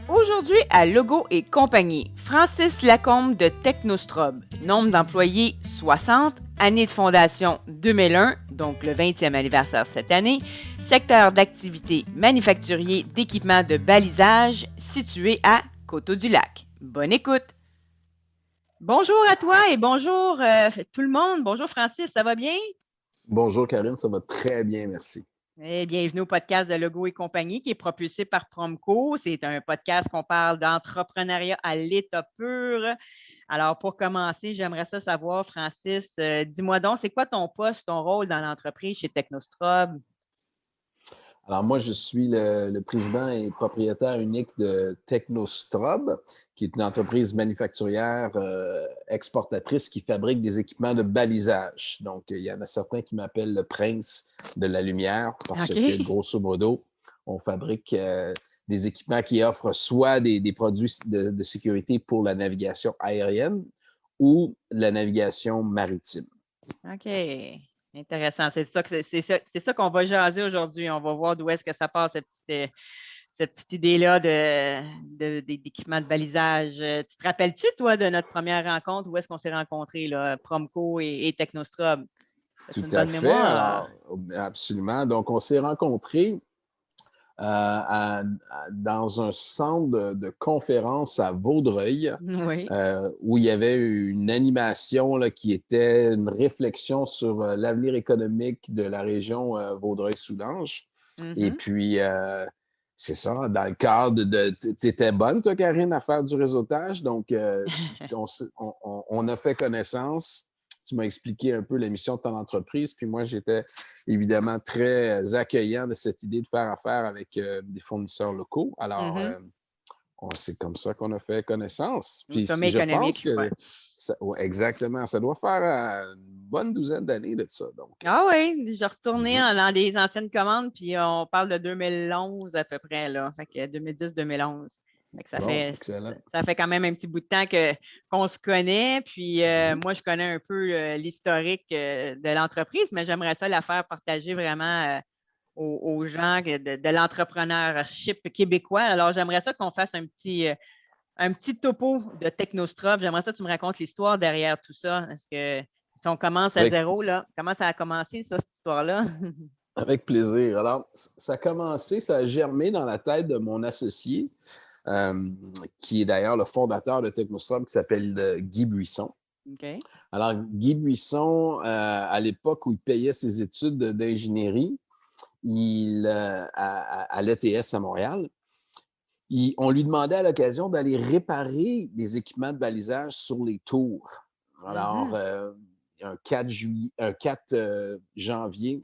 Aujourd'hui, à Legault et compagnie, Francis Lacombe de Technostrobe. Nombre d'employés 60, année de fondation 2001, donc le 20e anniversaire cette année. Secteur d'activité manufacturier d'équipements de balisage situé à Coteau-du-Lac. Bonne écoute! Bonjour à toi et bonjour tout le monde. Bonjour Francis, ça va bien? Bonjour Karine, ça va très bien, merci. Bienvenue au podcast de Legault et compagnie qui est propulsé par Promco. C'est un podcast qu'on parle d'entrepreneuriat à l'état pur. Alors, pour commencer, j'aimerais ça savoir, Francis, dis-moi donc, c'est quoi ton poste, ton rôle dans l'entreprise chez Technostrobe? Alors moi, je suis le président et propriétaire unique de Technostrobe, qui est une entreprise manufacturière exportatrice qui fabrique des équipements de balisage. Donc, il y en a certains qui m'appellent le prince de la lumière parce que, grosso modo, on fabrique des équipements qui offrent soit des produits de sécurité pour la navigation aérienne ou la navigation maritime. OK. Intéressant. C'est ça qu'on va jaser aujourd'hui. On va voir d'où est-ce que ça part, cette petite idée-là d'équipement de balisage. Tu te rappelles-tu, toi, de notre première rencontre? Où est-ce qu'on s'est rencontrés, là, Promco et Technostrobe? Tout C'est une à bonne fait. mémoire? Alors, absolument. Donc, on s'est rencontrés dans un centre de conférence à Vaudreuil, Oui. où il y avait une animation là, qui était une réflexion sur l'avenir économique de la région Vaudreuil-Soulanges. Et puis, c'est ça, dans le cadre de... Tu étais bonne, toi, Karine, à faire du réseautage. Donc, on a fait connaissance. Tu m'as expliqué un peu la mission de ton entreprise. Puis moi, j'étais évidemment très accueillant de cette idée de faire affaire avec des fournisseurs locaux. Alors, c'est comme ça qu'on a fait connaissance. Au Puis sommet je pense économique, ouais. que exactement, ça doit faire une bonne douzaine d'années de ça. Donc, Ah oui, je retournais dans des anciennes commandes, puis on parle de 2011 à peu près, là. Fait que 2010-2011. bon, excellent. Ça fait quand même un petit bout de temps qu'on se connaît. Puis moi, je connais un peu l'historique de l'entreprise, mais j'aimerais ça la faire partager vraiment aux gens de l'entrepreneurship québécois. Alors, j'aimerais ça qu'on fasse un petit topo de Technostrobe. J'aimerais ça que tu me racontes l'histoire derrière tout ça. Est-ce que si on commence à zéro, là, comment ça a commencé, ça, cette histoire-là? Avec plaisir. Alors, ça a commencé, ça a germé dans la tête de mon associé, qui est d'ailleurs le fondateur de Technostrobe, qui s'appelle Guy Buisson. OK. Alors, Guy Buisson, à l'époque où il payait ses études d'ingénierie à l'ETS à Montréal, on lui demandait à l'occasion d'aller réparer des équipements de balisage sur les tours. Alors, un 4 janvier,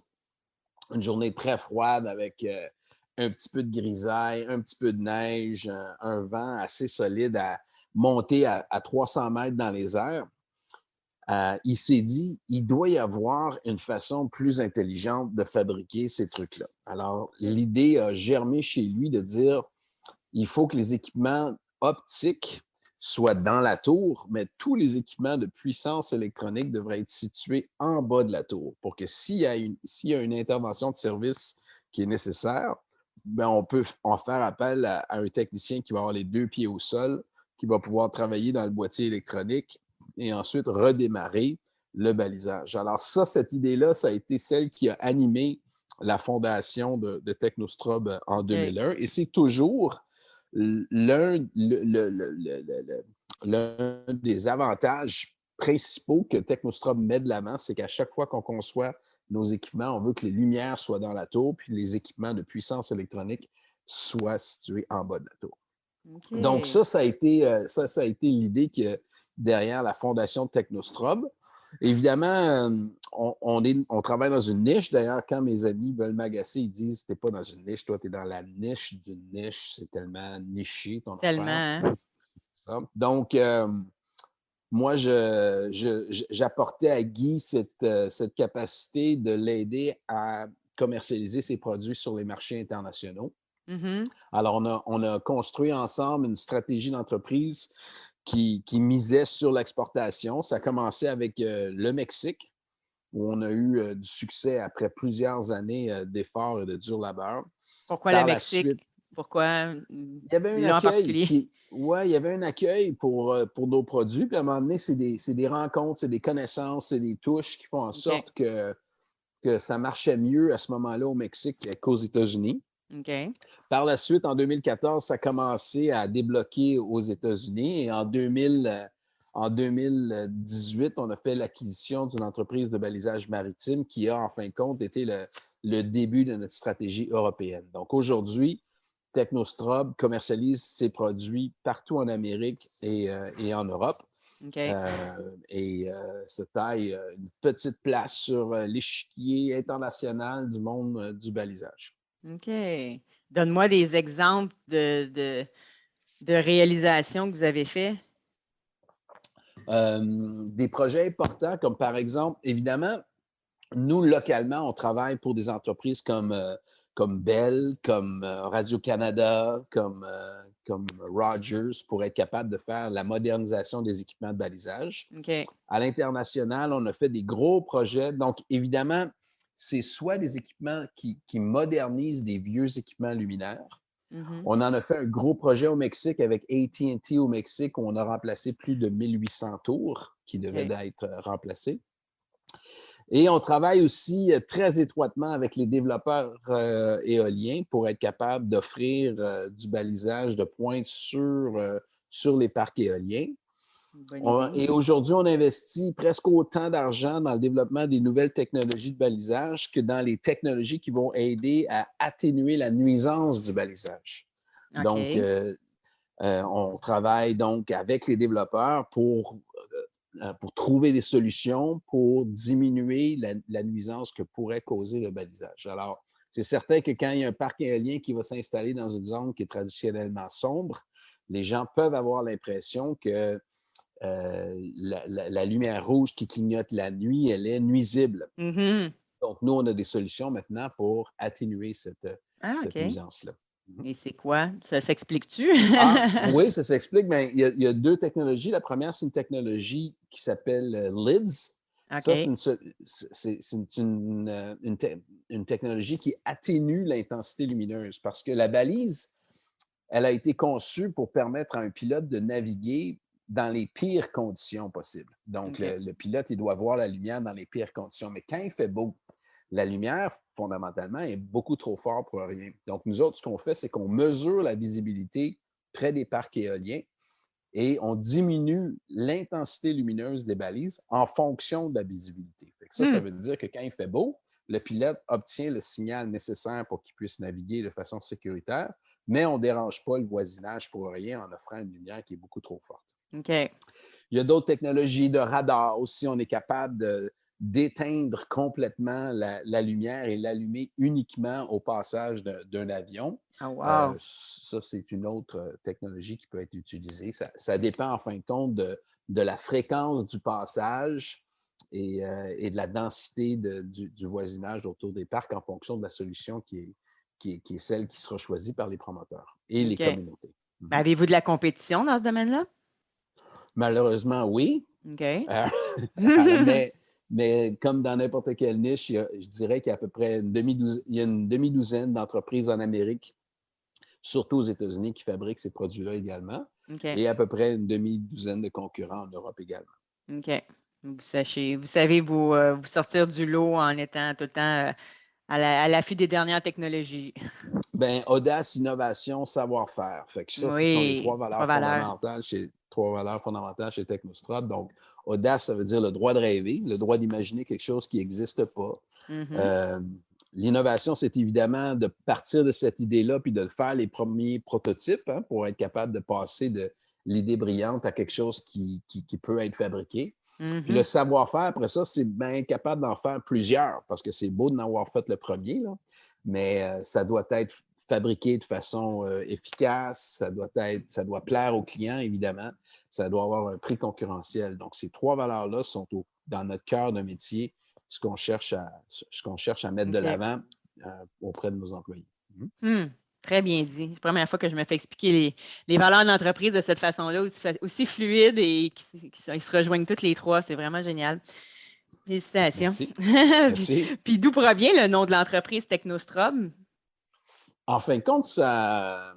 une journée très froide avec un petit peu de grisaille, un petit peu de neige, un vent assez solide à monter à 300 mètres dans les airs. Il s'est dit, il doit y avoir une façon plus intelligente de fabriquer ces trucs-là. Alors, l'idée a germé chez lui de dire, il faut que les équipements optiques soient dans la tour, mais tous les équipements de puissance électronique devraient être situés en bas de la tour pour que s'il y a une intervention de service qui est nécessaire, ben on peut en faire appel à un technicien qui va avoir les 2 pieds au sol, qui va pouvoir travailler dans le boîtier électronique et ensuite redémarrer le balisage. Alors ça, cette idée-là, ça a été celle qui a animé la fondation de Technostrobe en 2001 et c'est toujours l'un des avantages principaux que Technostrobe met de l'avant, c'est qu'à chaque fois qu'on conçoit nos équipements, on veut que les lumières soient dans la tour, puis les équipements de puissance électronique soient situés en bas de la tour. Okay. Donc, ça a été l'idée derrière la fondation de Technostrobe. Évidemment, on travaille dans une niche. D'ailleurs, quand mes amis veulent m'agacer, ils disent « T'es pas dans une niche, toi, t'es dans la niche d'une niche. C'est tellement niché, ton affaire. » Donc, moi, j'apportais à Guy cette capacité de l'aider à commercialiser ses produits sur les marchés internationaux. Alors, on a construit ensemble une stratégie d'entreprise qui misait sur l'exportation. Ça a commencé avec le Mexique, où on a eu du succès après plusieurs années d'efforts et de dur labeur. Pourquoi le Mexique? Pourquoi? Il y avait un Là en accueil particulier? il y avait un accueil pour nos produits. Puis à un moment donné, c'est des rencontres, c'est des connaissances, c'est des touches qui font en OK. sorte que ça marchait mieux à ce moment-là au Mexique qu'aux États-Unis. OK. Par la suite, en 2014, ça a commencé à débloquer aux États-Unis. Et en 2018, on a fait l'acquisition d'une entreprise de balisage maritime qui a, en fin de compte, été le début de notre stratégie européenne. Donc aujourd'hui, Technostrobe commercialise ses produits partout en Amérique et en Europe. OK. Se taille une petite place sur l'échiquier international du monde du balisage. OK. Donne-moi des exemples de réalisations que vous avez fait. Des projets importants, comme par exemple, évidemment, nous, localement, on travaille pour des entreprises comme Bell, comme Radio-Canada, comme Rogers, pour être capable de faire la modernisation des équipements de balisage. OK. À l'international, on a fait des gros projets. Donc, évidemment, c'est soit des équipements qui modernisent des vieux équipements luminaires. Mm-hmm. On en a fait un gros projet au Mexique avec AT&T au Mexique où on a remplacé plus de 1800 tours qui devaient être remplacés. Et on travaille aussi très étroitement avec les développeurs éoliens pour être capable d'offrir du balisage de pointe sur les parcs éoliens. Et aujourd'hui, on investit presque autant d'argent dans le développement des nouvelles technologies de balisage que dans les technologies qui vont aider à atténuer la nuisance du balisage. Okay. Donc, on travaille donc avec les développeurs pour trouver des solutions pour diminuer la nuisance que pourrait causer le balisage. Alors, c'est certain que quand il y a un parc éolien qui va s'installer dans une zone qui est traditionnellement sombre, les gens peuvent avoir l'impression que la lumière rouge qui clignote la nuit, elle est nuisible. Mm-hmm. Donc, nous, on a des solutions maintenant pour atténuer cette okay. nuisance-là. Et c'est quoi? Ça s'explique-tu? Oui, ça s'explique. Mais il y a deux technologies. La première, c'est une technologie qui s'appelle LIDS. Okay. Ça, c'est une technologie qui atténue l'intensité lumineuse parce que la balise, elle a été conçue pour permettre à un pilote de naviguer dans les pires conditions possibles. Donc, le pilote, il doit voir la lumière dans les pires conditions. Mais quand il fait beau, la lumière, fondamentalement, est beaucoup trop forte pour rien. Donc, nous autres, ce qu'on fait, c'est qu'on mesure la visibilité près des parcs éoliens et on diminue l'intensité lumineuse des balises en fonction de la visibilité. Ça veut dire que quand il fait beau, le pilote obtient le signal nécessaire pour qu'il puisse naviguer de façon sécuritaire, mais on ne dérange pas le voisinage pour rien en offrant une lumière qui est beaucoup trop forte. Okay. Il y a d'autres technologies de radar aussi. On est capable d'éteindre complètement la lumière et l'allumer uniquement au passage d'un avion. Oh, wow. Ça, c'est une autre technologie qui peut être utilisée. Ça dépend, en fin de compte, de la fréquence du passage et de la densité du voisinage autour des parcs en fonction de la solution qui est celle qui sera choisie par les promoteurs et les communautés. Avez-vous de la compétition dans ce domaine-là? Malheureusement, oui. OK. Mais comme dans n'importe quelle niche, je dirais qu'il y a à peu près une demi-douzaine d'entreprises en Amérique, surtout aux États-Unis, qui fabriquent ces produits-là également. Okay. Et à peu près une demi-douzaine de concurrents en Europe également. OK. Vous savez vous sortir du lot en étant tout le temps à l'affût des dernières technologies. Bien, audace, innovation, savoir-faire. Fait que ça, ce sont les trois valeurs fondamentales chez Technostrobe. Donc, audace, ça veut dire le droit de rêver, le droit d'imaginer quelque chose qui n'existe pas. Mm-hmm. L'innovation, c'est évidemment de partir de cette idée-là puis de faire les premiers prototypes pour être capable de passer de l'idée brillante à quelque chose qui peut être fabriqué. Mm-hmm. Puis le savoir-faire, après ça, c'est bien être capable d'en faire plusieurs parce que c'est beau d'en avoir fait le premier, là, mais ça doit être fabriqué de façon efficace, ça doit plaire aux clients, évidemment, ça doit avoir un prix concurrentiel. Donc, ces trois valeurs-là sont dans notre cœur de métier, ce qu'on cherche à mettre de l'avant auprès de nos employés. Très bien dit. C'est la première fois que je me fais expliquer les valeurs d'entreprise de cette façon-là, aussi fluide et qui se rejoignent toutes les trois. C'est vraiment génial. Félicitations. Merci. Puis d'où provient le nom de l'entreprise Technostrobe? En fin de compte, ça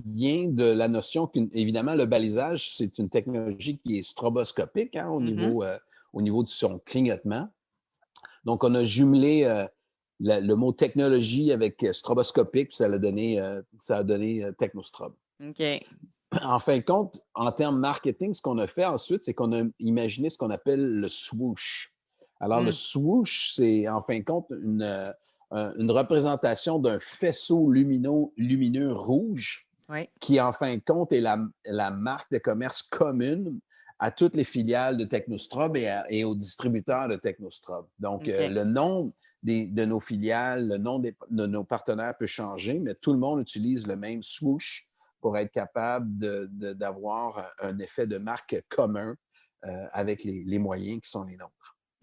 vient de la notion qu'évidemment, le balisage, c'est une technologie qui est stroboscopique hein, au niveau de son clignotement. Donc, on a jumelé le mot technologie avec stroboscopique, puis ça a donné Technostrobe. OK. En fin de compte, en termes marketing, ce qu'on a fait ensuite, c'est qu'on a imaginé ce qu'on appelle le swoosh. Alors, le swoosh, c'est en fin de compte une représentation d'un faisceau lumineux rouge Oui. qui, en fin de compte, est la marque de commerce commune à toutes les filiales de Technostrobe et aux distributeurs de Technostrobe. Donc, OK. le nom de nos filiales, le nom de nos partenaires peut changer, mais tout le monde utilise le même swoosh pour être capable d'avoir un effet de marque commun avec les moyens qui sont les nôtres.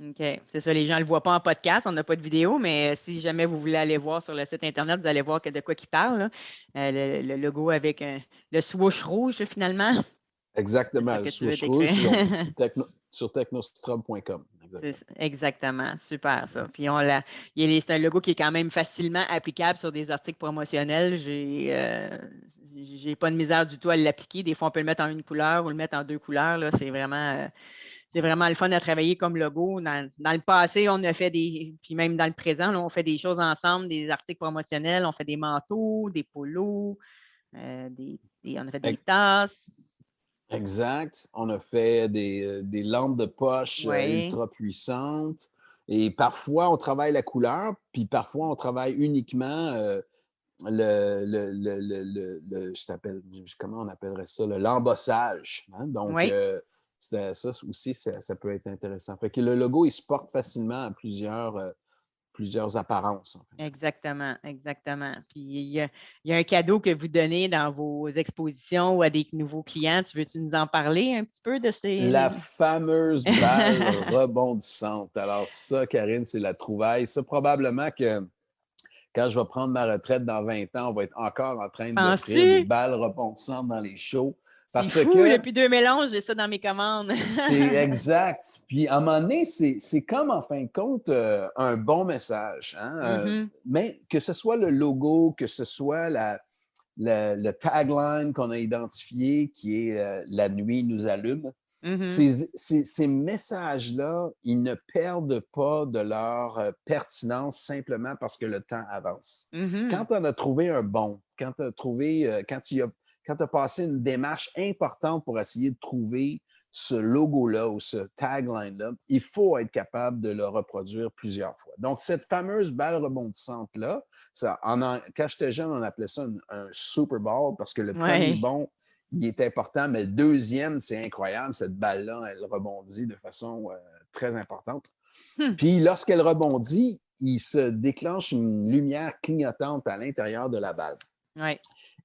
OK. C'est ça, les gens ne le voient pas en podcast, on n'a pas de vidéo, mais si jamais vous voulez aller voir sur le site Internet, vous allez voir de quoi il parle. Le logo avec le swoosh rouge, finalement. Exactement, C'est ça le que tu veux swoosh rouge décrire. sur technostrobe.com. Exactement, super ça. Puis c'est un logo qui est quand même facilement applicable sur des articles promotionnels. J'ai pas de misère du tout à l'appliquer. Des fois, on peut le mettre en une couleur ou le mettre en deux couleurs. Là. C'est vraiment le fun à travailler comme logo. Dans le passé, on a fait puis même dans le présent, là, on fait des choses ensemble, des articles promotionnels, on fait des manteaux, des polos, on a fait des tasses. Exact. On a fait des lampes de poche Oui. ultra puissantes. Et parfois, on travaille la couleur, puis parfois, on travaille uniquement comment on appellerait ça, l'embossage. Hein? Donc, Oui. ça aussi, ça peut être intéressant. Fait que le logo, il se porte facilement à plusieurs apparences. En fait. Exactement, exactement. Puis il y a un cadeau que vous donnez dans vos expositions ou à des nouveaux clients. Veux-tu nous en parler un petit peu de La ces... fameuse balle rebondissante. Alors ça, Karine, c'est la trouvaille. Ça, probablement que quand je vais prendre ma retraite dans 20 ans, on va être encore en train d'offrir des Penses-tu? balles rebondissantes dans les shows. C'est Parce fou, que depuis 2011, j'ai ça dans mes commandes. c'est exact. Puis à un moment donné, c'est comme en fin de compte un bon message. Hein? Mais que ce soit le logo, que ce soit le tagline qu'on a identifié qui est La nuit nous allume, ces messages-là, ils ne perdent pas de leur pertinence simplement parce que le temps avance. Quand on a trouvé un bon, quand tu as trouvé, quand tu as passé une démarche importante pour essayer de trouver ce logo-là ou ce tagline-là, il faut être capable de le reproduire plusieurs fois. Donc, cette fameuse balle rebondissante-là, quand j'étais jeune, on appelait ça un Super Bowl parce que le premier bon, il est important, mais le deuxième, c'est incroyable. Cette balle-là, elle rebondit de façon très importante. Puis, lorsqu'elle rebondit, il se déclenche une lumière clignotante à l'intérieur de la balle. Oui.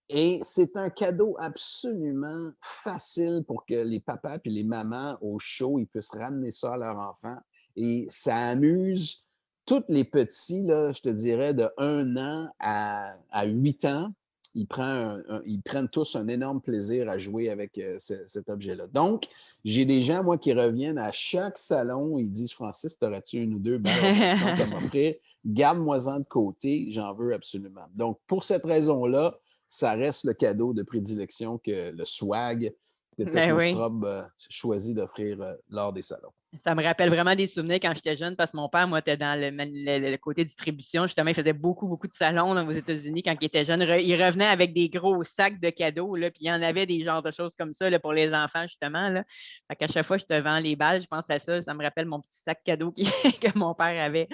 Et c'est un cadeau absolument facile pour que les papas et les mamans au show, ils puissent ramener ça à leur enfant. Et ça amuse tous les petits, là, je te dirais, de 1 an à 8 ans. Ils prennent tous un énorme plaisir à jouer avec cet objet-là. Donc, j'ai des gens, moi, qui reviennent à chaque salon. Ils disent, Francis, t'aurais-tu une ou deux balles rebondissantes à m'offrir? Garde-moi-en de côté, j'en veux absolument. Donc, pour cette raison-là, ça reste le cadeau de prédilection que le swag que Technostrobe choisit d'offrir lors des salons. Ça me rappelle vraiment des souvenirs quand j'étais jeune parce que mon père, moi, était dans le côté distribution. Justement, il faisait beaucoup, beaucoup de salons aux États-Unis quand il était jeune. Il revenait avec des gros sacs de cadeaux, là, puis il y en avait des genres de choses comme ça là, pour les enfants, justement. Là. Fait qu'à chaque fois que je te vends les balles, je pense à ça. Ça me rappelle mon petit sac cadeau que mon père avait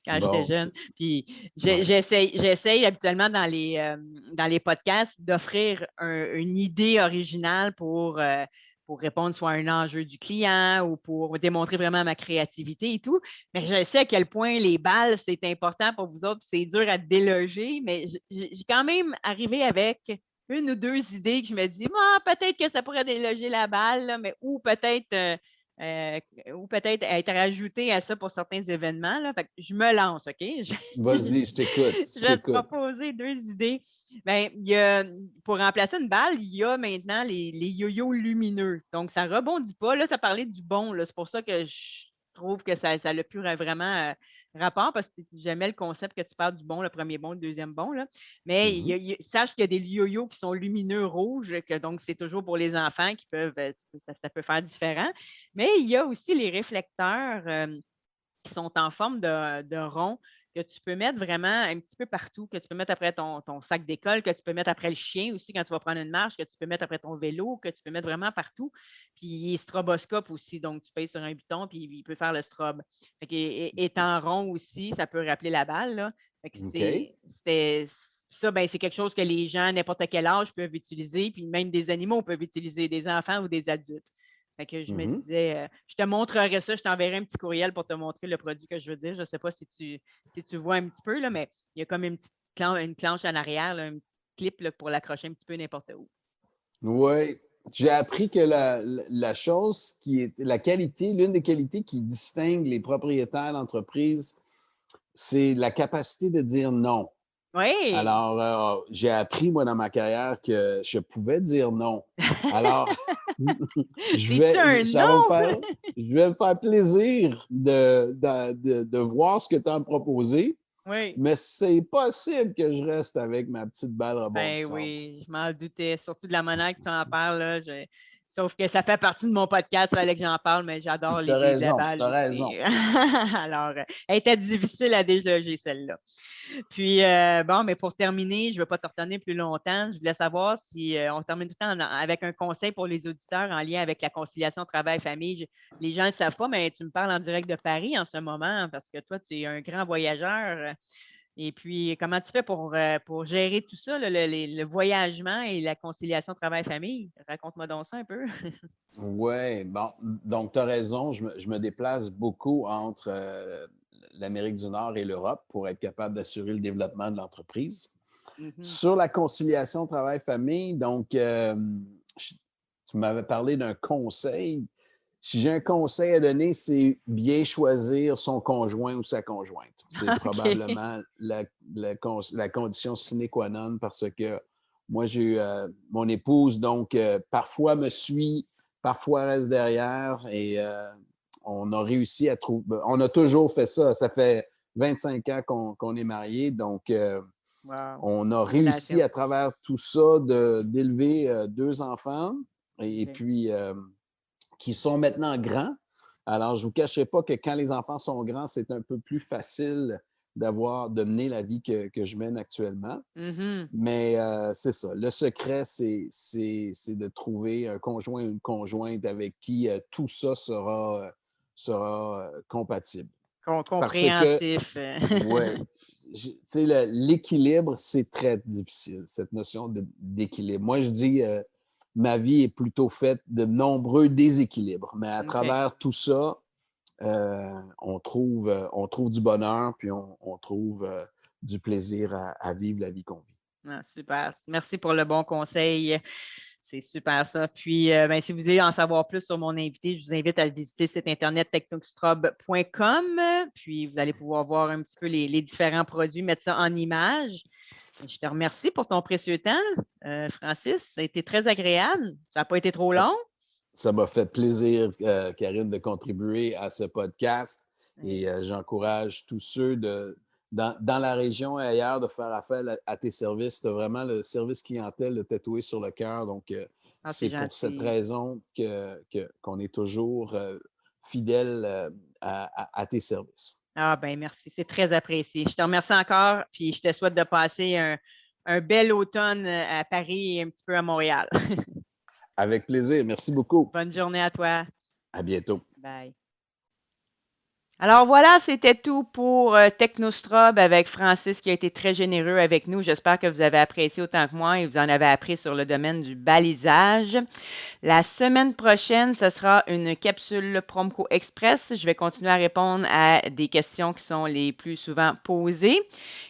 quand j'étais jeune. Puis j'essaye habituellement dans les podcasts d'offrir une idée originale pour répondre soit à un enjeu du client ou pour démontrer vraiment ma créativité et tout. Mais je sais à quel point les balles, c'est important pour vous autres, c'est dur à déloger, mais j'ai quand même arrivé avec une ou deux idées que je me dis, peut-être que ça pourrait déloger la balle, là, mais ou peut-être être ajouté à ça pour certains événements. Là. Fait que je me lance, OK? Vas-y, je t'écoute. Je vais te proposer deux idées. Bien, pour remplacer une balle, il y a maintenant les yo-yo lumineux. Donc, ça ne rebondit pas. Là, ça parlait du bon. C'est pour ça que je trouve que ça n'a plus vraiment rapport parce que j'aimais le concept que tu parles du bon, le premier bon, le deuxième bon, là. Mais Mhm. sache qu'il y a des yo-yo qui sont lumineux rouges, que donc c'est toujours pour les enfants qui peuvent, ça peut faire différent. Mais il y a aussi les réflecteurs qui sont en forme de rond que tu peux mettre vraiment un petit peu partout, que tu peux mettre après ton sac d'école, que tu peux mettre après le chien aussi quand tu vas prendre une marche, que tu peux mettre après ton vélo, que tu peux mettre vraiment partout. Puis il est stroboscope aussi, donc tu payes sur un bouton, puis il peut faire le strobe. Fait que, étant rond aussi, ça peut rappeler la balle, là. Fait que OK. ça, ben, c'est quelque chose que les gens, n'importe quel âge, peuvent utiliser, puis même des animaux peuvent utiliser, des enfants ou des adultes. Fait que je me Mhm. disais, je te montrerai ça, je t'enverrai un petit courriel pour te montrer le produit que je veux dire. Je ne sais pas si tu vois un petit peu, là, mais il y a comme une petite une planche en arrière, là, un petit clip là, pour l'accrocher un petit peu n'importe où. Oui. J'ai appris que la chose qui est la qualité, l'une des qualités qui distingue les propriétaires d'entreprise, c'est la capacité de dire non. Oui! Alors, j'ai appris, moi, dans ma carrière, que je pouvais dire non. Alors, C'est-tu un ça va me nom? faire, je vais me faire plaisir de voir ce que tu as à me proposer, Oui. mais c'est possible que je reste avec ma petite balle Ben rebondissante. oui, je m'en doutais, surtout de la manière que tu en parles, là. Sauf que ça fait partie de mon podcast, il fallait que j'en parle, mais j'adore Tu as l'idée de la raison, balle tu as aussi. raison. Alors, elle était difficile à déloger, celle-là. Puis, bon, mais pour terminer, je ne vais pas te retenir plus longtemps. Je voulais savoir si on termine tout le temps avec un conseil pour les auditeurs en lien avec la conciliation travail-famille. Les gens ne le savent pas, mais tu me parles en direct de Paris en ce moment parce que toi, tu es un grand voyageur. Et puis, comment tu fais pour gérer tout ça, là, le voyagement et la conciliation travail-famille? Raconte-moi donc ça un peu. Oui, bon, donc tu as raison, je me déplace beaucoup entre l'Amérique du Nord et l'Europe pour être capable d'assurer le développement de l'entreprise. Mhm. Sur la conciliation travail-famille, donc, tu m'avais parlé d'un conseil. Si j'ai un conseil à donner, c'est bien choisir son conjoint ou sa conjointe. C'est OK. probablement la condition sine qua non parce que moi, j'ai eu mon épouse, donc parfois me suit, parfois reste derrière et on a réussi à trouver. On a toujours fait ça. Ça fait 25 ans qu'on est mariés, donc Wow. on a réussi Félicitations. à travers tout ça d'élever deux enfants et OK. puis qui sont maintenant grands. Alors, je ne vous cacherai pas que quand les enfants sont grands, c'est un peu plus facile de mener la vie que je mène actuellement. Mhm. Mais c'est ça. Le secret, c'est de trouver un conjoint ou une conjointe avec qui tout ça sera compatible. Parce que, Compréhensif. ouais, tu sais, l'équilibre, c'est très difficile, cette notion d'équilibre. Moi, je dis, ma vie est plutôt faite de nombreux déséquilibres, mais à OK. travers tout ça, on trouve du bonheur, puis on trouve du plaisir à vivre la vie qu'on vit. Ah, super. Merci pour le bon conseil. C'est super ça. Puis, ben, si vous voulez en savoir plus sur mon invité, je vous invite à visiter le site internet technostrobe.com. Puis, vous allez pouvoir voir un petit peu les différents produits, mettre ça en images. Je te remercie pour ton précieux temps, Francis. Ça a été très agréable. Ça n'a pas été trop long. Ça m'a fait plaisir, Karine, de contribuer à ce podcast Oui. et j'encourage tous ceux dans la région et ailleurs de faire affaire à tes services. Tu as vraiment le service clientèle tatoué sur le cœur. Donc, Ah, c'est c'est pour cette gentil. raison qu'on est toujours fidèle à tes services. Ah, ben merci. C'est très apprécié. Je te remercie encore. Puis, je te souhaite de passer un bel automne à Paris et un petit peu à Montréal. Avec plaisir. Merci beaucoup. Bonne journée à toi. À bientôt. Bye. Alors voilà, c'était tout pour Technostrobe avec Francis qui a été très généreux avec nous. J'espère que vous avez apprécié autant que moi et vous en avez appris sur le domaine du balisage. La semaine prochaine, ce sera une capsule Promco Express. Je vais continuer à répondre à des questions qui sont les plus souvent posées.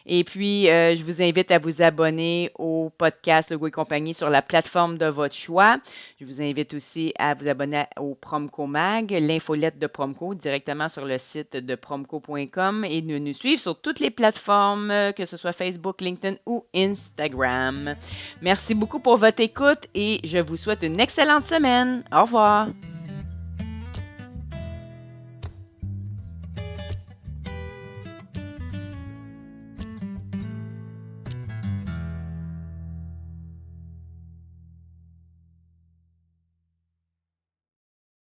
Et puis, je vous invite à vous abonner au podcast Legault et compagnie sur la plateforme de votre choix. Je vous invite aussi à vous abonner au Promco Mag, l'infolette de Promco, directement sur le site de promco.com et de nous suivre sur toutes les plateformes, que ce soit Facebook, LinkedIn ou Instagram. Merci beaucoup pour votre écoute et je vous souhaite une excellente semaine. Au revoir.